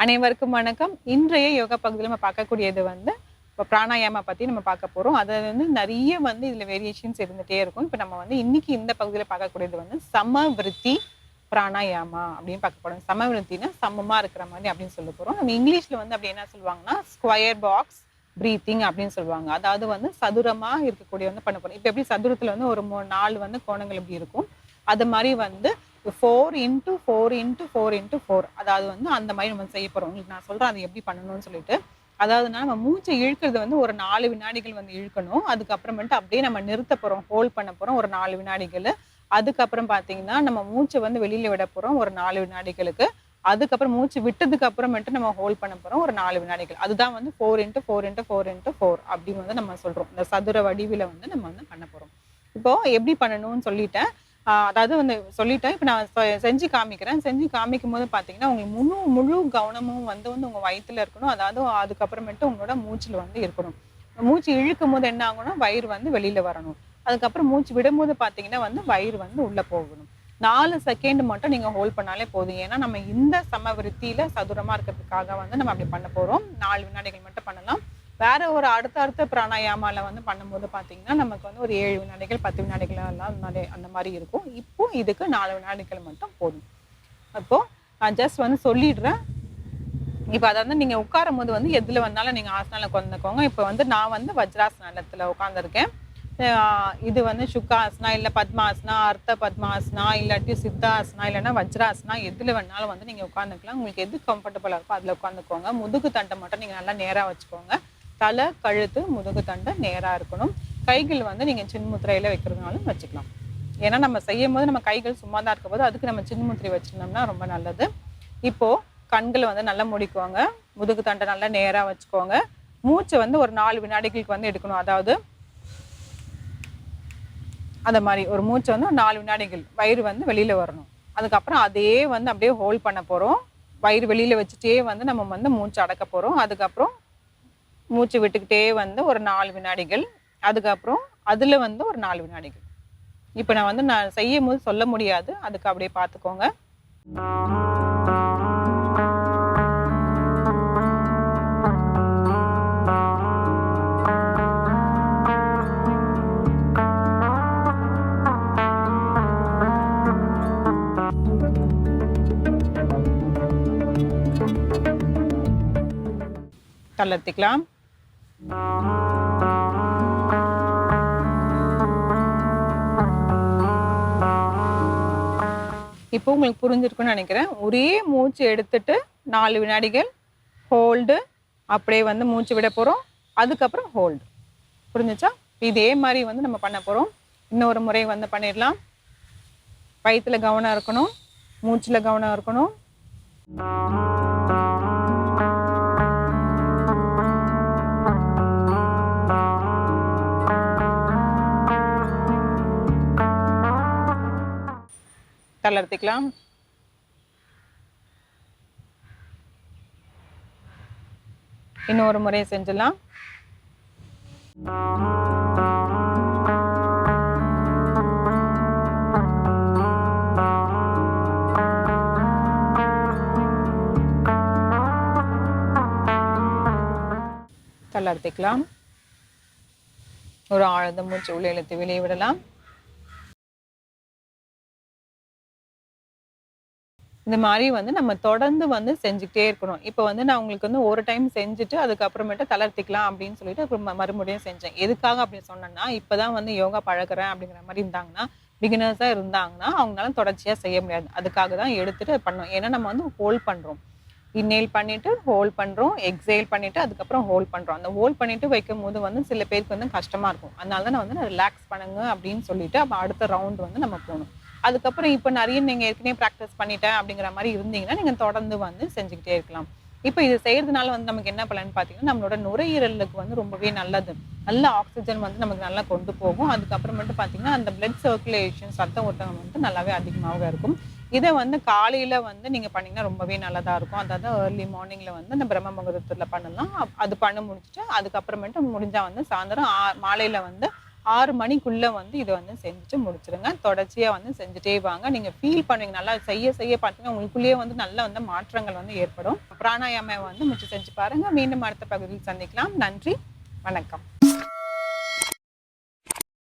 அனைவருக்கும் வணக்கம். இன்றைய யோகா பகுதியில் நம்ம பார்க்கக்கூடியது இப்போ பிராணாயாமா பற்றி நம்ம பார்க்க போகிறோம். அதை நிறைய இதில் வேரியேஷன்ஸ் இருந்துகிட்டே இருக்கும். இப்போ நம்ம இன்னைக்கு இந்த பகுதியில் பார்க்கக்கூடியது சமவிருத்தி பிராணாயாமா அப்படின்னு பார்க்க போகிறோம். சமவிருத்தினா சமமாக இருக்கிற மாதிரி அப்படின்னு சொல்ல போகிறோம். நம்ம இங்கிலீஷில் அப்படி என்ன சொல்லுவாங்கன்னா ஸ்கொயர் பாக்ஸ் ப்ரீத்திங் அப்படின்னு சொல்லுவாங்க. அதாவது சதுரமாக இருக்கக்கூடிய பண்ண போகிறோம். இப்போ எப்படி சதுரத்தில் ஒரு 4 கோணங்கள் எப்படி இருக்கும், அது மாதிரி 4x4x4x4 அதாவது அந்த மாதிரி நம்ம செய்ய போறோம். உங்களுக்கு நான் சொல்றேன் அது எப்படி பண்ணணும்னு சொல்லிட்டு. அதாவதுனா நம்ம மூச்சை இழுக்கிறது ஒரு 4 வினாடிகள் இழுக்கணும். அதுக்கப்புறமேட்டு அப்படியே நம்ம நிறுத்த போறோம், ஹோல்ட் பண்ண போறோம் ஒரு 4 வினாடிகள். அதுக்கப்புறம் பார்த்தீங்கன்னா நம்ம மூச்சை வெளியில விட போறோம் ஒரு 4 வினாடிகளுக்கு. அதுக்கப்புறம் மூச்சு விட்டதுக்கு அப்புறமேட்டு நம்ம ஹோல்ட் பண்ண போறோம் ஒரு 4 வினாடிகள். அதுதான் 4x4x4x4 அப்படின்னு நம்ம சொல்றோம். இந்த சதுர வடிவில நம்ம பண்ண போறோம். இப்போ எப்படி பண்ணணும்னு சொல்லிட்டேன். அதாவது சொல்லிட்டேன். இப்போ நான் செஞ்சு காமிக்கிறேன். செஞ்சு காமிக்கும் போது பார்த்தீங்கன்னா உங்களுக்கு முழு கவனமும் உங்க வயிற்றுல இருக்கணும். அதாவது அதுக்கப்புறமேட்டு உங்களோட மூச்சில் இருக்கணும். மூச்சு இழுக்கும் போது என்ன ஆகணும்னா வயிறு வெளியில வரணும். அதுக்கப்புறம் மூச்சு விடும்போது பார்த்தீங்கன்னா வயிறு உள்ள போகணும். 4 செகண்ட் மட்டும் நீங்க ஹோல்ட் பண்ணாலே போதும். ஏன்னா நம்ம இந்த சமவிருத்தியில சதுரமா இருக்கிறதுக்காக நம்ம அப்படி பண்ண போறோம். 4 வினாடிகள் மட்டும் பண்ணலாம். வேற ஒரு அடுத்த பிராணாயாமால பண்ணும்போது பார்த்தீங்கன்னா நமக்கு ஒரு 7 வினாடிகள் 10 வினாடிகள் எல்லாம் அந்த மாதிரி இருக்கும். இப்போ இதுக்கு 4 வினாடிகள் மட்டும் போதும். அப்போ நான் ஜஸ்ட் சொல்லிடுறேன். இப்போ அதாவது நீங்க உட்காரும் போது எதுல வந்தாலும் நீங்க ஆசனால உட்காந்துக்கோங்க. இப்போ நான் வஜ்ராசனத்துல உட்காந்துருக்கேன். இது சுக்காசனா இல்ல பத்மாசனா, அர்த்த பத்மாசனா, இல்லாட்டி சித்தாசனா, இல்லைன்னா வஜ்ராசனா, எதுல வேணாலும் நீங்க உட்காந்துக்கலாம். உங்களுக்கு எது கம்ஃபர்டபுளா இருக்கோ அதுல உட்காந்துக்கோங்க. முதுகு தண்டை மட்டும் நீங்க நல்லா நேரா வச்சுக்கோங்க. தலை, கழுத்து, முதுகு தண்டை நேரா இருக்கணும். கைகள் நீங்க சின்முத்திரையில வைக்கிறதுனாலும் வச்சுக்கலாம். ஏன்னா நம்ம செய்யும் போது நம்ம கைகள் சும்மா தான் இருக்கும் போது அதுக்கு நம்ம சின்முத்திரை வச்சிருந்தோம்னா ரொம்ப நல்லது. இப்போ கண்களை நல்லா மூடிக்கோங்க. முதுகு தண்டை நல்லா நேரா வச்சுக்கோங்க. மூச்சை ஒரு 4 வினாடிகளுக்கு எடுக்கணும். அதாவது அந்த மாதிரி ஒரு மூச்சை 4 வினாடிகள் வயிறு வெளியில வரணும். அதுக்கப்புறம் அதே அப்படியே ஹோல்ட் பண்ண போறோம். வயிறு வெளியில வச்சுட்டே நம்ம மூச்சு அடக்க போறோம். அதுக்கப்புறம் மூச்சு விட்டுக்கிட்டே ஒரு 4 வினாடிகள். அதுக்கப்புறம் அதுல ஒரு 4 வினாடிகள். இப்போ நான் செய்யும் போது சொல்ல முடியாது. அதுக்கு அப்படியே பார்த்துக்கோங்க. தளர்த்திக்கலாம். இப்போ உங்களுக்கு புரிஞ்சிருக்குன்னு நினைக்கிறேன். ஒரே மூச்சு எடுத்துட்டு 4 வினாடிகள் ஹோல்டு, அப்படியே மூச்சு விட போறோம். அதுக்கப்புறம் ஹோல்டு. புரிஞ்சுச்சா? இதே மாதிரி நம்ம பண்ண போறோம். இன்னொரு முறை பண்ணிடலாம். வயிற்றுல கவனம் இருக்கணும், மூச்சுல கவனம் இருக்கணும். தளர்த்திக்கலாம். இன்னொரு முறை செஞ்சலாம். தளர்த்திக்கலாம். ஒரு ஆழ்ந்த மூச்சு உள்ளே இழுத்து வெளியே விடலாம். இந்த மாதிரி நம்ம தொடர்ந்து செஞ்சுக்கிட்டே இருக்கணும். இப்போ நான் உங்களுக்கு ஒரு டைம் செஞ்சுட்டு அதுக்கப்புறமேட்டு தளர்த்திக்கலாம் அப்படின்னு சொல்லிட்டு அப்புறம் மறுபடியும் செஞ்சேன். எதுக்காக அப்படின்னு சொன்னேன்னா, இப்போதான் யோகா பழகிறேன் அப்படிங்கிற மாதிரி இருந்தாங்கன்னா, பிகினர்ஸாக இருந்தாங்கன்னா அவங்களால தொடர்ச்சியாக செய்ய முடியாது. அதுக்காக தான் எடுத்துட்டு பண்ணோம். ஏன்னா நம்ம ஹோல்ட் பண்ணுறோம். இன்ஹேல் பண்ணிட்டு ஹோல்ட் பண்ணுறோம், எக்ஸேல் பண்ணிட்டு அதுக்கப்புறம் ஹோல்ட் பண்ணுறோம். அந்த ஹோல்ட் பண்ணிட்டு வைக்கும் போது சில பேருக்கு கஷ்டமா இருக்கும். அதனால தான் நான் ரிலாக்ஸ் பண்ணுங்க அப்படின்னு சொல்லிட்டு அப்போ அடுத்த ரவுண்ட் நம்ம போகணும். அதுக்கப்புறம் இப்போ நிறைய நீங்கள் ஏற்கனவே ப்ராக்டிஸ் பண்ணிட்டேன் அப்படிங்கிற மாதிரி இருந்தீங்கன்னா நீங்கள் தொடர்ந்து செஞ்சுக்கிட்டே இருக்கலாம். இப்போ இது செய்யறதுனால நமக்கு என்ன பலன்னு பார்த்தீங்கன்னா, நம்மளோட நுரையீரலுக்கு ரொம்பவே நல்லது. நல்ல ஆக்சிஜன் நமக்கு நல்லா கொண்டு போகும். அதுக்கப்புறமேட்டு பார்த்தீங்கன்னா அந்த பிளட் சர்க்குலேஷன் ரத்த ஓட்டம் நல்லாவே அதிகமாக இருக்கும். இதை காலையில நீங்க பண்ணீங்கன்னா ரொம்பவே நல்லதா இருக்கும். அதாவது ஏர்லி மார்னிங்ல அந்த பிரம்ம முகூர்த்தத்துல பண்ணலாம். அது பண்ண முடிச்சுட்டு அதுக்கப்புறமேட்டு முடிஞ்சா சாயந்தரம் மாலையில 6 மணிக்குள்ள வந்து இத வந்து செஞ்சுட்டு முடிச்சுருங்க. தொடர்ச்சியா வந்து செஞ்சுட்டே வாங்க. நீங்க ஃபீல் பண்ணுவீங்க. நல்லா செய்ய செய்ய பார்த்தீங்கன்னா, உங்களுக்குள்ளேயே வந்து நல்ல வந்து மாற்றங்கள் வந்து ஏற்படும். பிராணாயாமம் வந்து முயற்சி செஞ்சு பாருங்க. மீண்டும் அடுத்த பகுதியில் சந்திக்கலாம். நன்றி. வணக்கம்.